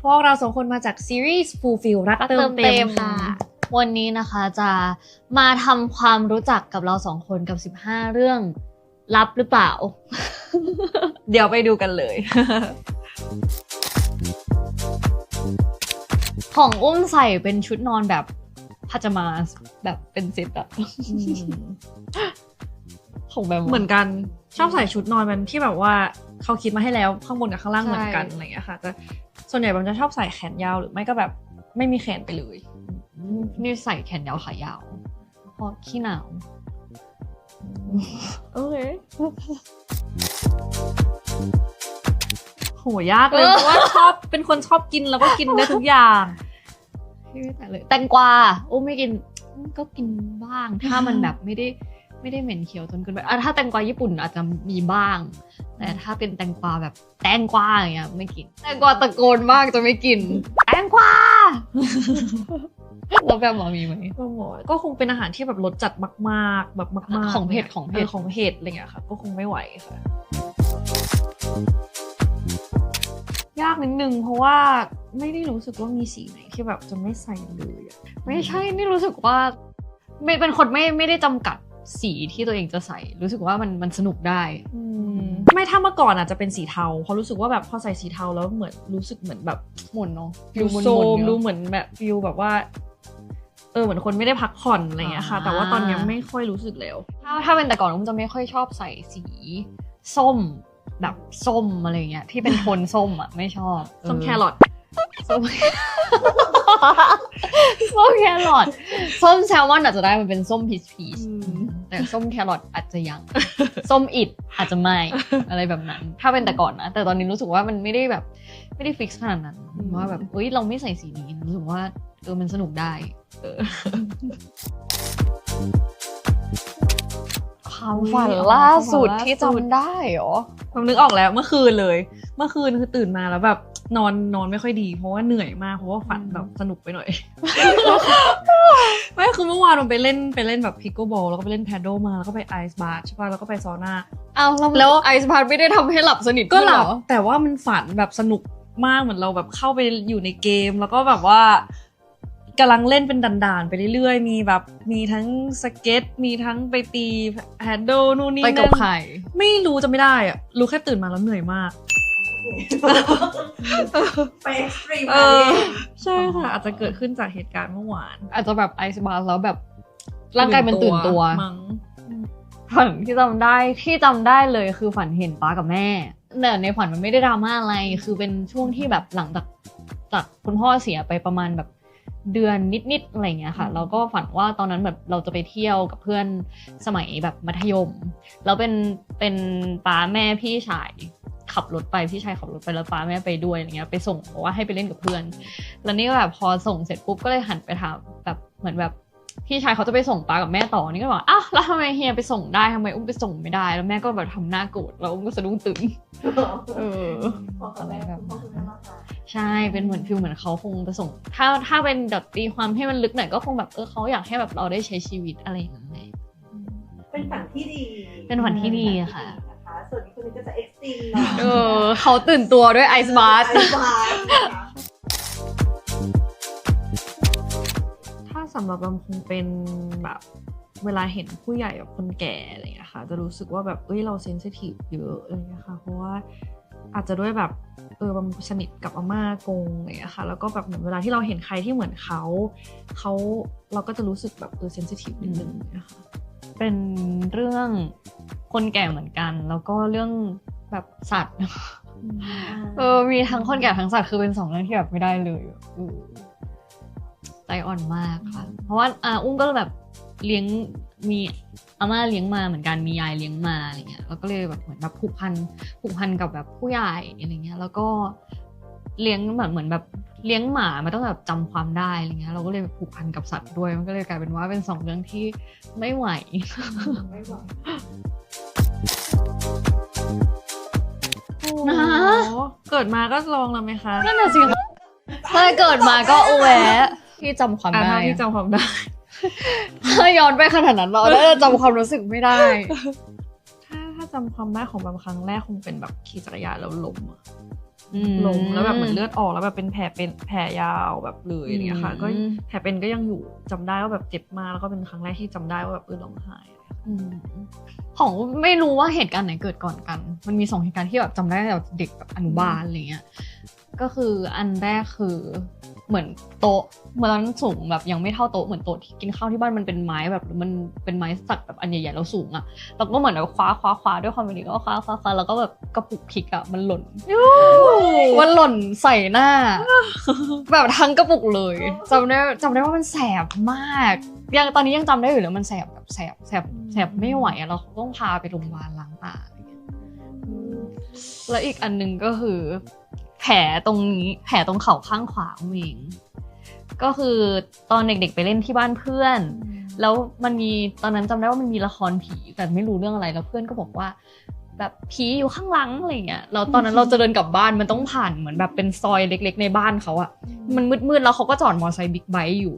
พวกเราสองคนมาจากซีรีส์ Fulfill รักเติมเต็มค่ะวันนี้นะคะจะมาทำความรู้จักกับเราสองคนกับ15เรื่องลับหรือเปล่า เดี๋ยวไปดูกันเลย ของอุ้มใส่เป็นชุดนอนแบบพาจามาสแบบเป็นเซ็ตอะของแบบเหมือนกันชอบใส่ชุดนอนมันที่แบบว่าเขาคิดมาให้แล้วข้างบนกับข้างล่างเหมือนกันอะไรอย่างเงี้ยค่ะแต่ส่วนใหญ่ผมจะชอบใส่แขนยาวหรือไม่ก็แบบไม่มีแขนไปเลยนี่ใส่แขนยาวขายาวเพราะขี้หนาวโอเคโหยากเลยเพราะว่าชอบเป็นคนชอบกินแล้วก็กินได้ทุกอย่างแต่เลยแตงกวาอุ้มไม่กินก็กินบ้างถ้ามันแบบไม่ได้เหม็นเขียวจนเกินไปถ้าแตงกวาญี่ปุ่นอาจจะมีบ้างแต่ถ้าเป็นแตงกวาแบบแตงกวาอย่างเงี้ยไม่กินแตงกวาตะโกนมากจะไม่กินแตงกวาแล้วแบบหมอมีไหมก็คงเป็นอาหารที่แบบรสจัดมากๆแบบมากๆของเผ็ดของเผ็ดอะไรเงี้ยค่ะก็คงไม่ไหวค่ะยากนิดนึงเพราะว่าไม่ได้รู้สึกว่ามีสีไหนที่แบบจะไม่ใส่เลยไม่ใช่นี่รู้สึกว่าไม่เป็นคนไม่ได้จำกัดสีที่ตัวเองจะใส่รู้สึกว่ามันสนุกได้ไม่ถ้าเมื่อก่อนอาจจะเป็นสีเทาเพราะรู้สึกว่าแบบพอใส่สีเทาแล้วเหมือนรู้สึกเหมือนแบบหมุนเนาะดูโซมดูเหมือนแบบฟิลแบบว่าเหมือนคนไม่ได้พักผ่อนอะไรเงี้ยค่ะแต่ว่าตอนนี้ไม่ค่อยรู้สึกแล้วถ้าเป็นแต่ก่อนผมจะไม่ค่อยชอบใส่สีส้มแบบส้มอะไรเงี้ยที่เป็นโทนส้มอ่ะไม่ชอบส้มแครอทส้มแครอทส้มแซลมอนอาจจะได้มันเป็นส้มพีชแต่ส้มแครอทอาจจะยังส้มอิฐอาจจะไม่อะไรแบบนั้นถ้าเป็นแต่ก่อนนะแต่ตอนนี้รู้สึกว่ามันไม่ได้ฟิกซ์ขนาดนั้นว่าแบบเราไม่ใส่สีนี้รู้สึกว่ามันสนุกได้ความฝันล่าสุดที่จำได้หรอผมนึกออกแล้วเมื่อคืนคือตื่นมาแล้วแบบนอนไม่ค่อยดีเพราะว่าเหนื่อยมากเพราะว่าฝันแบบสนุกไปหน่อยไม่คือเมื่อวานผมไปเล่นแบบพิกเกิลบอลแล้วก็ไปเล่นแพดโดมาแล้วก็ไปไอซ์บาร์ใช่ป่ะแล้วก็ไปซอน่าแล้วไอซ์บาร์ไม่ได้ทำให้หลับสนิทก็หลับแต่ว่ามันฝันแบบสนุกมากเหมือนเราแบบเข้าไปอยู่ในเกมแล้วก็แบบว่ากำลังเล่นเป็นด่านๆไปเรื่อยๆมีทั้งสเก็ตมีทั้งไปตีแฮนด์ลนู่นนี่นั่นไปกับใครไม่รู้จะไม่ได้อะรู้แค่ตื่นมาแล้วเหนื่อยมากไปเอ็กซ์ตรีมใช่ค่ะอาจจะเกิดขึ้นจากเหตุการณ์เมื่อวานอาจจะแบบไอซ์บาร์แล้วแบบร่างกายมันตื่นตัวฝันที่จำได้เลยคือฝันเห็นป้ากับแม่แต่ในฝันมันไม่ได้ดราม่าอะไรคือเป็นช่วงที่แบบหลังจากคุณพ่อเสียไปประมาณแบบเดือนนิดๆอะไรเงี้ยค่ะแล้วก็ฝันว่าตอนนั้นแบบเราจะไปเที่ยวกับเพื่อนสมัยแบบมัธยมแล้วเป็นป้าแม่พี่ชายขับรถไปพี่ชายขับรถไปแล้วป้าแม่ไปด้วยอะไรเงี้ยไปส่งบอกว่าให้ไปเล่นกับเพื่อนแล้วนี่ก็แบบพอส่งเสร็จปุ๊บก็เลยหันไปถามแบบเหมือนแบบพี่ชายเขาจะไปส่งป้ากับแม่ต่อนี่ก็บอกอ้าวแล้วทำไมเฮียไปส่งได้ทำไมอุ้มไปส่งไม่ได้แล้วแม่ก็แบบทำหน้าโกรธแล้วอุ้มก็สะดุ้งตื่นแบบใช่เป็นเหมือนฟิลเหมือนเขาคงไปส่งถ้าเป็นแบบตีความให้มันลึกหน่อยก็คงแบบเขาอยากให้แบบเราได้ใช้ชีวิตอะไรอย่างเงี้ยเป็นฝันที่ดีเป็นฝันที่ดีค่ะส่วนนี้คนนี้ก็จะเอ็กซ์ตรีมหน่อยเขาตื่นตัวด้วยไอซ์บาร์ถ้าสำหรับเราคงเป็นแบบเวลาเห็นผู้ใหญ่กับคนแก่อะไรอย่างเงี้ยค่ะจะรู้สึกว่าแบบเราเซนซิทีฟเยอะอะไรอย่างเงี้ยค่ะเพราะว่าอาจจะด้วยแบบบางสนิทกับอาม่ากงอะไรอย่างเงี้ยค่ะแล้วก็แบบเหมือนเวลาที่เราเห็นใครที่เหมือนเขาเราก็จะรู้สึกแบบเซนซิทีฟนิดนึงนะคะเป็นเรื่องคนแก่เหมือนกันแล้วก็เรื่องแบบสัตว์มีทั้งคนแก่ทั้งสัตว์คือเป็น2เรื่องที่แบบไม่ได้เลยใจอ่อนมากค่ะเพราะว่าอุ้มก็แบบเลี้ยงมีอาม่าเลี้ยงมาเหมือนกันมียายเลี้ยงมาอะไรเงี้ยแล้วก็เลยแบบเหมือนแบบผูกพันกับแบบผู้ใหญ่อะไรเงี้ยแล้วก็เลี้ยงแบบเหมือนแบบเลี้ยงหมามันต้องแบบจำความได้อะไรเงี้ยเราก็เลยผูกพันกับสัตว์ด้วยมันก็เลยกลายเป็นว่าเป็น2เรื่องที่ไม่ไหวนะเกิดมาก็ลองแล้วไหมคะนั่นแหละสิถ้าเกิดมาก็แหวะที่จำความได้ที่จำความได้ถ้าย้อนไปขนาดนั้นเราได้จำความรู้สึกไม่ได้ถ้าจำความได้ของแบบครั้งแรกคงเป็นแบบขี่จักรยานแล้วล้ม ล้มแล้วแบบเหมือนเลือดออกแล้วแบบเป็นแผลยาวแบบเลยอย่างเงี้ยค่ะก็แผลเป็นก็ยังอยู่จำได้ว่าแบบเจ็บมากแล้วก็เป็นครั้งแรกที่จำได้ว่าแบบร้องไห้ของไม่รู้ว่าเหตุการณ์ไหนเกิดก่อนกันมันมี2เหตุการณ์ที่แบบจำได้แบบเด็กแบบอนุบาลอะไรเงี้ยก็คืออันแรกคือเหมือนโต๊ะเมื่อนั้นสูงแบบยังไม่เท่าโต๊ะเหมือนโต๊ะที่กินข้าวที่บ้านมันเป็นไม้แบบมันเป็นไม้สักแบบอันใหญ่ๆแล้วสูงอ่ะเราก็เหมือนแบบคว้าด้วยความเป็นเด็กก็คว้าแล้วก็แบบกระปุกพริกอ่ะมันหล่นใส่หน้าแบบทั้งกระปุกเลยจำได้ว่ามันแสบมากยังตอนนี้ยังจำได้อยู่เลยมันแสบแบบแสบไม่ไหวอะเราต้องพาไปโรงพยาบาลล้างตาอะไรเงี้ยแล้วอีกอันนึงก็คือแผลตรงเข่าข้างขวาเองก็คือตอนเด็กๆไปเล่นที่บ้านเพื่อนแล้วมันมีตอนนั้นจำได้ว่ามันมีละครผีแต่ไม่รู้เรื่องอะไรแล้วเพื่อนก็บอกว่าแบบผีอยู่ข้างหลังอะไรเงี้ยแล้วตอนนั้นเราจะเดินกลับบ้านมันต้องผ่านเหมือนแบบเป็นซอยเล็กๆในบ้านเขาอะมันมืดๆแล้วเขาก็จอดมอเตอร์ไซค์บิ๊กไบค์อยู่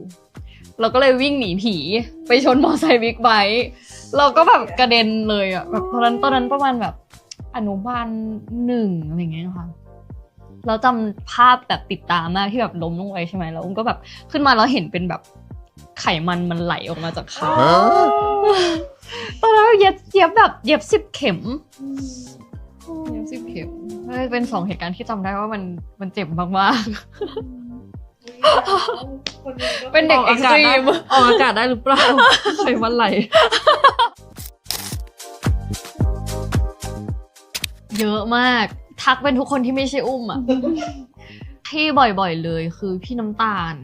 เราก็เลยวิ่งหนีผีไปชนมอเตอร์ไซค์บิ๊กไบค์เราก็แบบกระเด็นเลยอะแบบตอนนั้นประมาณแบบอนุบาล1อะไรเงี้ยค่ะเราจำภาพแบบติดตามากที่แบบล้มลงไปใช่ไหมแล้วอุ้มก็แบบขึ้นมาแล้วเห็นเป็นแบบไขมันไหลออกมาจากขาตอนนั้นเย็บแบบเย็บ10 เข็มเป็น2เหตุการณ์ที่จำได้ว่ามันเจ็บมากๆเป็นเด็กเอ็กซ์ตรีมออกอากาศได้หรือเปล่าไขมันไหลเยอะมากทักเป็นทุกคนที่ไม่ใช่อุ้มอ่ะที่บ่อยๆเลยคือพี่น้ำตาล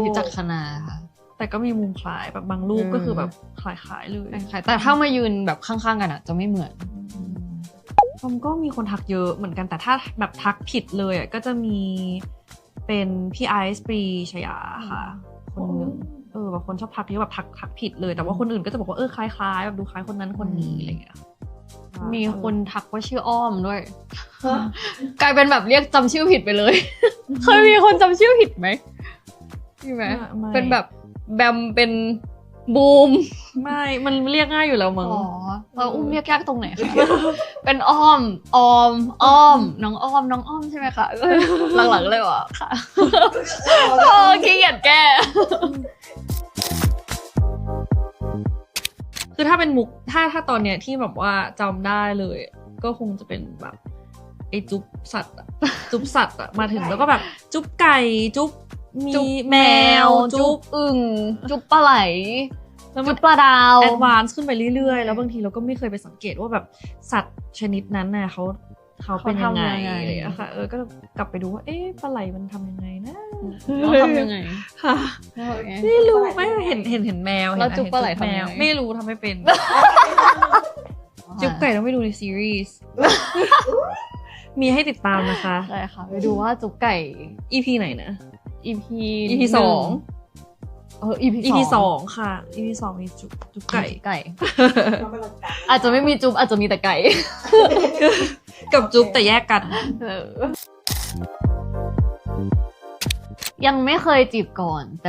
พิจักขณาค่ะแต่ก็มีมุมคล้ายแบบบางรูปก็คือแบบคล้ายๆเลยแต่ถ้ามายืนแบบข้างๆกันอ่ะจะไม่เหมือนผมก็มีคนทักเยอะเหมือนกันแต่ถ้าแบบทักผิดเลยอ่ะก็จะมีเป็นพี่ไอซ์ปรีชยาค่ะคนนึงแบบคนชอบทักที่แบบทักผิดเลยแต่ว่าคนอื่นก็จะบอกว่าคล้ายๆแบบดูคล้ายคนนั้นคนนี้อะไรอย่างเงี้ยมีคนทักว่าชื่ออ้อมด้วยกลายเป็นแบบเรียกจำชื่อผิดไปเลยเคยมีคนจำชื่อผิดไหมใช่ไหมเป็นแบบแบมเป็นบูมไม่มันเรียกง่ายอยู่แล้วมั้งเราอุ้มเรียกยากตรงไหนคะเป็นอ้อมน้องอ้อมใช่ไหมคะหลังๆเลยวะค่ะขี้เกียจแก้คือถ้าเป็นมุกถ้าตอนเนี้ยที่แบบว่าจำได้เลยก็คงจะเป็นแบบไอ้จุ๊บสัตว์อะมาถึงแล้วก็แบบจุ๊บไก่จุ๊บมีแมวจุ๊บอึ่งจุ๊บปลาไหลแล้วจุ๊บปลาดาวแอดวานซ์ขึ้นไปเรื่อยๆแล้วบางทีเราก็ไม่เคยไปสังเกตว่าแบบสัตว์ชนิดนั้นน่ะเขาเป็นยังไงอะไรอย่างเงี้ยค่ะก็กลับไปดูว่าปลาไหลมันทำยังไงนะเขาทำยังไงค่ะไม่รู้ไม่เห็นแมวแล้วจุ๊บปลาไหลทำยังไงไม่รู้ทำไม่เป็นจุ๊บไก่ต้องไปดูในซีรีส์มีให้ติดตามนะคะใช่ค่ะไปดูว่าจุ๊บไก่ EP ไหนนะ EP 2 EP 2ค่ะ EP 2มีจุ๊บไก่อาจจะไม่มีจุ๊บอาจจะมีแต่ไก่กับจุ๊บแต่แยกกันยังไม่เคยจีบก่อนแ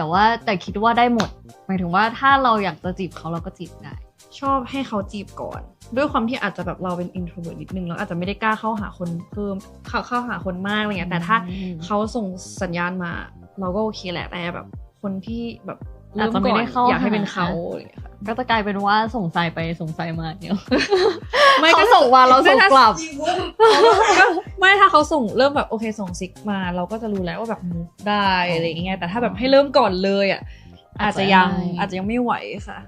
ต่คิดว่าได้หมดหมายถึงว่าถ้าเราอยากจะจีบเขาเราก็จีบได้ชอบให้เขาจีบก่อนด้วยความที่อาจจะแบบเราเป็น introvert นิดนึงแล้วอาจจะไม่ได้กล้าเข้าหาคนเพิ่มเข้าหาคนมากอะไรเงี้ยแต่ถ้าเขาส่งสัญญาณมาเราก็โอเคแหละแต่แบบคนที่แบบเริ่มก่อนอยากให้เป็นเขาอะไรเงี้ยค่ะก็จะกลายเป็นว่าส่งสายไปส่งสายมาเนี่ยไม่ก็ส่งมาเราส่งกลับก็ไม่ถ้าเขาส่งเริ่มแบบโอเคส่งซิกมาเราก็จะรู้แล้วว่าแบบมูฟได้อะไรอย่างเงี้ยแต่ถ้าแบบให้เริ่มก่อนเลยอ่ะอาจจะยังไม่ไหวค่ะ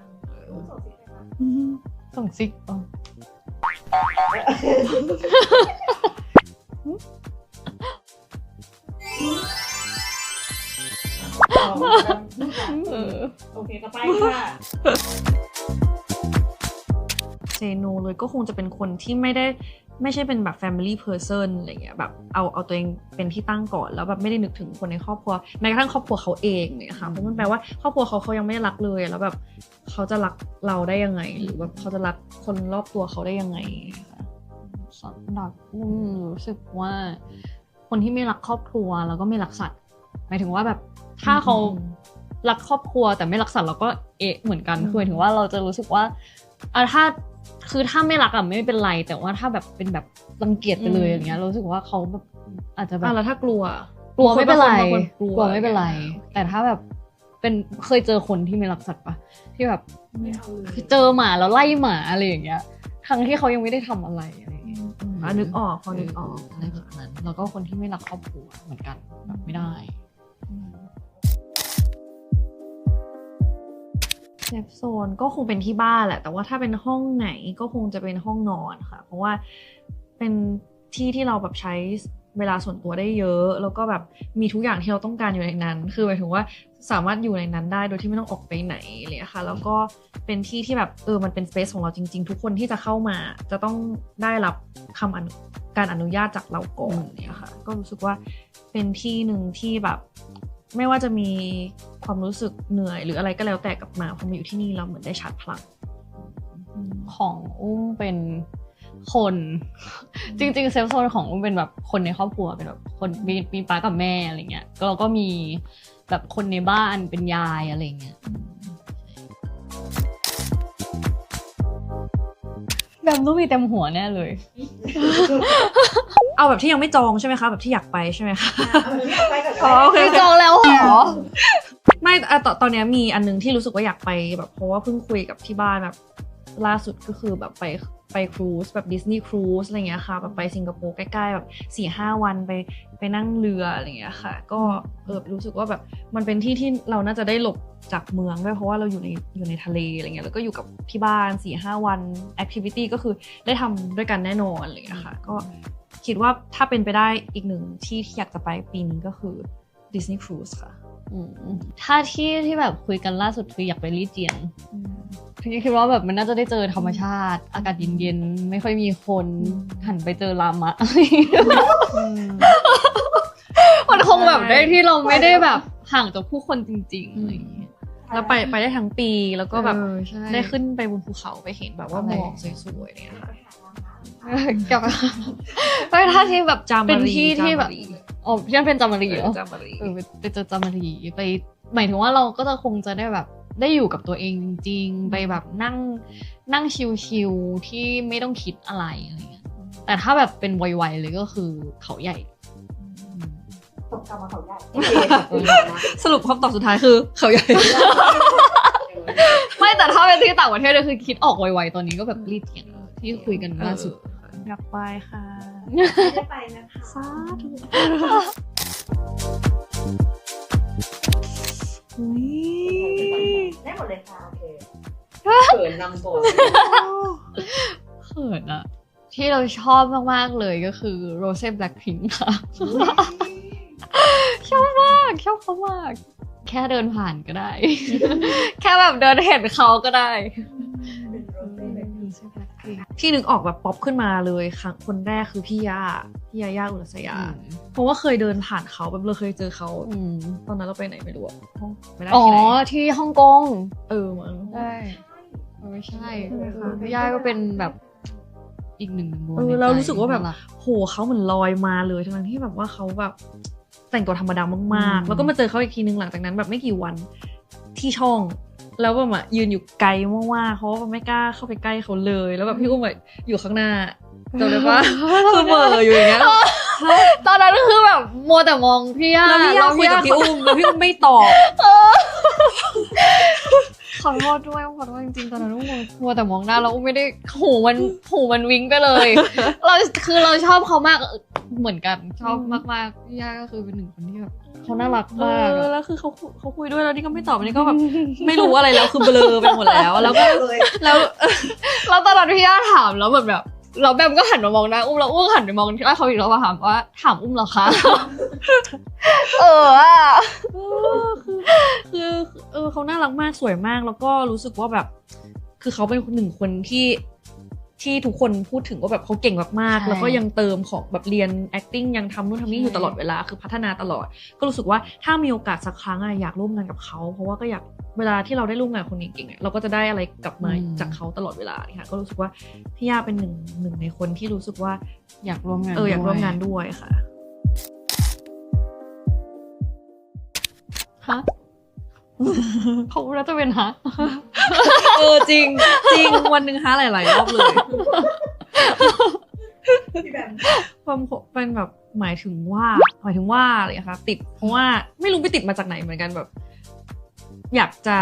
ส่งซิกโอเคต่อไปค่ะเซโนเลยก็คงจะเป็นคนที่ไม่ใช่เป็นแบบ family person อะไรเงี้ยแบบเอาตัวเองเป็นที่ตั้งก่อนแล้วแบบไม่ได้นึกถึงคนในครอบครัวแม้กระทั่งครอบครัวเขาเองเนี่ยค่ะเพราะมันแปลว่าครอบครัวเขายังไม่ได้รักเลยแล้วแบบเขาจะรักเราได้ยังไงหรือแบบเขาจะรักคนรอบตัวเขาได้ยังไงค่ะสำหรับรู้สึกว่าคนที่ไม่รักครอบครัวแล้วก็ไม่รักสัตว์หมายถึงว่าแบบถ้าเขารักครอบครัวแต่ไม่รักสัตว์เราก็เหมือนกันคือหมายถึงว่าเราจะรู้สึกว่า ถ้าไม่รักอะไม่เป็นไรแต่ว่าถ้าแบบเป็นแบบรังเกียจไปเลยอย่างเงี้ยรู้สึกว่าเขาแบบอาจจะแบบแล้วถ้ากลัวไม่เป็นไร บางคนกลัว ไม่เป็นไรแต่ถ้าแบบเคยเจอคนที่ไม่รักสัตว์ปะที่แบบเจอหมาแล้วไล่หมาอะไรอย่างเงี้ยทั้งที่เขายังไม่ได้ทำอะไรอะไรอย่างเงี้ย นึกออกพอนึกออก อะไรแบบนั้นแล้วก็คนที่ไม่รักครอบครัวเหมือนกันแบบไม่ได้เซฟโซนก็คงเป็นที่บ้านแหละแต่ว่าถ้าเป็นห้องไหนก็คงจะเป็นห้องนอนค่ะเพราะว่าเป็นที่ที่เราแบบใช้เวลาส่วนตัวได้เยอะแล้วก็แบบมีทุกอย่างที่เราต้องการอยู่ในนั้นคือหมายถึงว่าสามารถอยู่ในนั้นได้โดยที่ไม่ต้องออกไปไหนเลยค่ะแล้วก็เป็นที่ที่แบบมันเป็นสเปซของเราจริงๆทุกคนที่จะเข้ามาจะต้องได้รับการอนุญาตจากเราก่อนเนี่ยค่ะก็รู้สึกว่าเป็นที่หนึ่งที่แบบไม่ว่าจะมีความรู้สึกเหนื่อยหรืออะไรก็แล้วแต่กลับมาพอมาอยู่ที่นี่เราเหมือนได้ชาร์จพลังของอุ้มเป็นคนจริงๆเซฟโซนของอุ้มเป็นแบบคนในครอบครัวเป็นแบบคนมีป้ากับแม่อะไรเงี้ยแล้วก็มีแบบคนในบ้านเป็นยายอะไรเงี้ยแบบรู้มีเต็มหัวแน่เลยเอาแบบที่ยังไม่จองใช่ไหมคะแบบที่อยากไปใช่ไหมคะโอเคจองแล้วเหรอไม่ตอนนี้มีอันนึงที่รู้สึกว่าอยากไปแบบเพราะว่าเพิ่งคุยกับที่บ้านแบบล่าสุดก็คือแบบไปครูซแบบดิสนีย์ครูซอะไรเงี้ยค่ะแบบไปสิงคโปร์ใกล้ๆแบบ 4-5 วันไปนั่งเรืออะไรเงี้ยค่ะก็รู้สึกว่าแบบมันเป็นที่ที่เราน่าจะได้หลบจากเมืองด้วยเพราะว่าเราอยู่ในทะเลอะไรเงี้ยแล้วก็อยู่กับที่บ้าน 4-5 วันแอคทิวิตี้ก็คือได้ทำด้วยกันแน่นอนอะไรเงี้ยค่ะก็คิดว่าถ้าเป็นไปได้อีกหนึ่งที่อยากจะไปปีนี้ก็คือ Disney Cruise ค่ะถ้าที่แบบคุยกันล่าสุดคืออยากไปลี่เจียงพี่คิดว่าแบบมันน่าจะได้เจอธรรมชาติอากาศเย็นๆไม่ค่อยมีคนหันไปเจอลามะมันคงแบบได้ที่เราไม่ได้แบบห่างจากผู้คนจริงๆอะไรอย่างเงี้ยแล้วไปได้ทั้งปีแล้วก็แบบได้ขึ้นไปบนภูเขาไปเห็นแบบว่าหมอกสวยๆเนี่ยค่ะกับไปถ้าที่แบบเป็นที่แบบที่มันเป็นจามรีเหรอไปเจอจามรีไปหมายถึงว่าเราก็จะคงจะได้แบบได้อยู่กับตัวเองจริงๆไปแบบนั่งชิลๆที่ไม่ต้องคิดอะไรอะไรเงี้ยแต่ถ้าแบบเป็นไวๆเลยก็คือเขาใหญ่ตกกลับมาเขาใหญ่สรุปคำตอบสุดท้ายคือเขาใหญ่ไม่แต่ถ้าเป็นที่ต่างประเทศเลยคือคิดออกไวๆตอนนี้ก็แบบรีดเถียงที่คุยกันล่าสุดอยากไปค่ะได้ไปนะคะสาธุได้หมดเลยค่ะโอเคเขินนำตัวเขินอะที่เราชอบมากๆเลยก็คือโรเซ่แบล็คพิงค์ค่ะชอบมากชอบเขามากแค่เดินผ่านก็ได้แค่แบบเดินเห็นเขาก็ได้ที่นึกออกแบบป๊อปขึ้นมาเลยครั้งคนแรกคือพี่ย่าอุรัสยาเพราะว่าเคยเดินผ่านเขาแบบเราเคยเจอเขาตอนนั้นเราไปไหนไม่รู้ห้องไม่ได้ที่ไหนที่ฮ่องกงมั้งใช่ไม่ใช่พี่ย่าก็เป็นแบบอีกหนึ่งเรารู้สึกว่าแบบโหเขาเหมือนลอยมาเลยทั้งที่แบบว่าเขาแบบแต่งตัวธรรมดามากๆแล้วก็มาเจอเขาอีกทีนึงหลังจากนั้นแบบไม่กี่วันที่ช่องแล้วแบบยืนอยู่ไกลมากๆเขาไม่กล้าเข้าไปใกล้เขาเลยแล้วแบบพี่อุ้มแบบอยู่ข้างหน้าจำได้ปะคือเบออยู่อย่างเงี้ยตอนนั้นคือแบบมัวแต่มองพี่ย่าแล้วพี่ย่าคุยกับพี่อุ้มแล้วพี่อุ้มไม่ตอบขอโทษด้วยขอโทษจริงๆตอนนั้นอุ้มมัวแต่มองหน้าแล้วอุ้มไม่ได้หูมันวิ้งไปเลยเราชอบเขามากเหมือนกันชอบมากๆพี่ย่าก็คือเป็นหนึ่งคนที่แบบเขาน่ารักมากแล้วคือเขาคุยด้วยแล้วนี่ก็ไม่ตอบนี่ก็แบบไม่รู้อะไรแล้วคือเบลอไปหมดแล้วแล้วก็แล้วตอนนั้นพี่ย่าถามแล้วแบบเราแบมก็หันมามองหน้าอุ้มแล้วอุ้มหันไปมองที่เขาอีกแล้วมาถามว่าถามอุ้มเหรอคะคือเขาน่ารักมากสวยมากแล้วก็รู้สึกว่าแบบคือเขาเป็นหนึ่งคนที่ทุกคนพูดถึงว่าแบบเขาเก่งมากๆแล้วก็ยังเติมของแบบเรียน acting ยังทำนู่นทำนี่อยู่ตลอดเวลาคือพัฒนาตลอดก็รู้สึกว่าถ้ามีโอกาสสักครั้งอยากร่วมงานกับเขาเพราะว่าก็อยากเวลาที่เราได้ร่วมงานคนเก่งๆเราก็จะได้อะไรกลับมาจากเขาตลอดเวลาค่ะก็รู้สึกว่าพี่ย่าเป็นหนึ่งในคนที่รู้สึกว่าอยากร่วมงานอยากร่วมงานด้วยค่ะ เขาน่าจะเป็นฮะ จริงจริงวันหนึ่งฮะหลายๆรอบเลย พี่แบม ความเป็นแบบหมายถึงว่าอะไรอย่างเงี้ยค่ะติดเพราะว่าไม่รู้ไปติดมาจากไหนเหมือนกันแบบ อยากจะ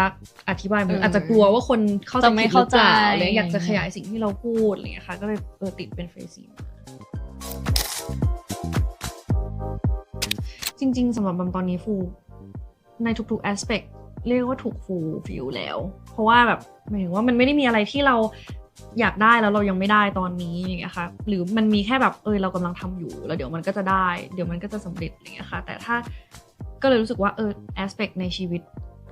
อธิบายมันอาจจะกลัวว่าคนเข้าใจ จะไม่ ผิดหรือเปล่า เข้าใจ เลยอยากจะขยายสิ่งที่เราพูดอะไรอย่างเงี้ยค่ะก็เลยติดเป็นเฟรซีมาจริงๆสำหรับบัมตอนนี้ฟูในทุกๆ aspect เรียกว่าถูกฟูลฟิลแล้วเพราะว่าแบบหมายถึงว่ามันไม่ได้มีอะไรที่เราอยากได้แล้วเรายังไม่ได้ตอนนี้อย่างเงี้ยค่ะหรือมันมีแค่แบบเรากำลังทำอยู่แล้วเดี๋ยวมันก็จะได้เดี๋ยวมันก็จะสำเร็จอย่างเงี้ยค่ะแต่ถ้าก็เลยรู้สึกว่าaspect ในชีวิต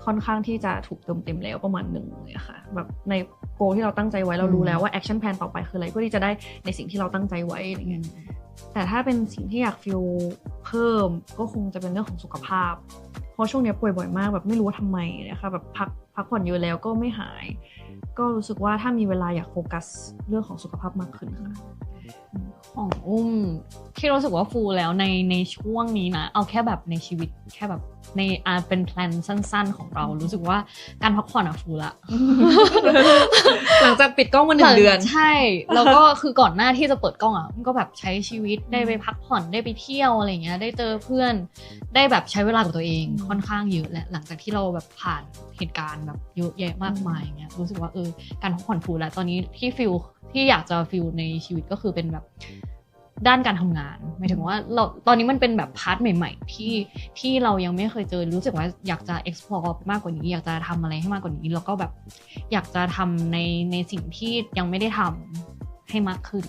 ค่อนข้างที่จะถูกเติมเต็มแล้วประมาณหนึ่งเลยค่ะแบบในโกที่เราตั้งใจไว้เรารู้แล้วว่า action plan ต่อไปคืออะไรเพื่อที่จะได้ในสิ่งที่เราตั้งใจไว้อะไรเงี้ยแต่ถ้าเป็นสิ่งที่อยากฟีลเพิ่มก็คงจะเป็นเรื่องของสุขภาพเพราะช่วงนี้ป่วยบ่อยมากแบบไม่รู้ว่าทำไมนะคะแบบพักผ่อนเยอะแล้วก็ไม่หายก็รู้สึกว่าถ้ามีเวลาอยากโฟกัสเรื่องของสุขภาพมากขึ้นค่ะ ของอุ้มที่รู้สึกว่าฟูลแล้วในช่วงนี้นะเอาแค่แบบในชีวิตแค่แบบในเป็นแพลนสั้นๆของเรารู้สึกว่าการพักผ่อนฟูลละ หลังจากปิดกล้องมา1 เดือนใช่แล้วก็คือก่อนหน้าที่จะเปิดกล้องมันก็แบบใช้ชีวิตได้ไปพักผ่อนได้ไปเที่ยวอะไรเงี้ยได้เจอเพื่อนได้แบบใช้เวลากับตัวเองค่อนข้างเยอะแหละหลังจากที่เราแบบผ่านเหตุการณ์แบบเยอะแยะมากมายเงี้ยรู้สึกว่าการพักผ่อนฟูลแล้วตอนนี้ที่ฟิลที่อยากจะฟิลในชีวิตก็คือเป็นแบบด้านการทำงานหมายถึงว่าเราตอนนี้มันเป็นแบบพาร์ทใหม่ๆที่เรายังไม่เคยเจอรู้สึกว่าอยากจะ explore มากกว่านี้อยากจะทำอะไรให้มากกว่านี้แล้วก็แบบอยากจะทำในสิ่งที่ยังไม่ได้ทำให้มากขึ้น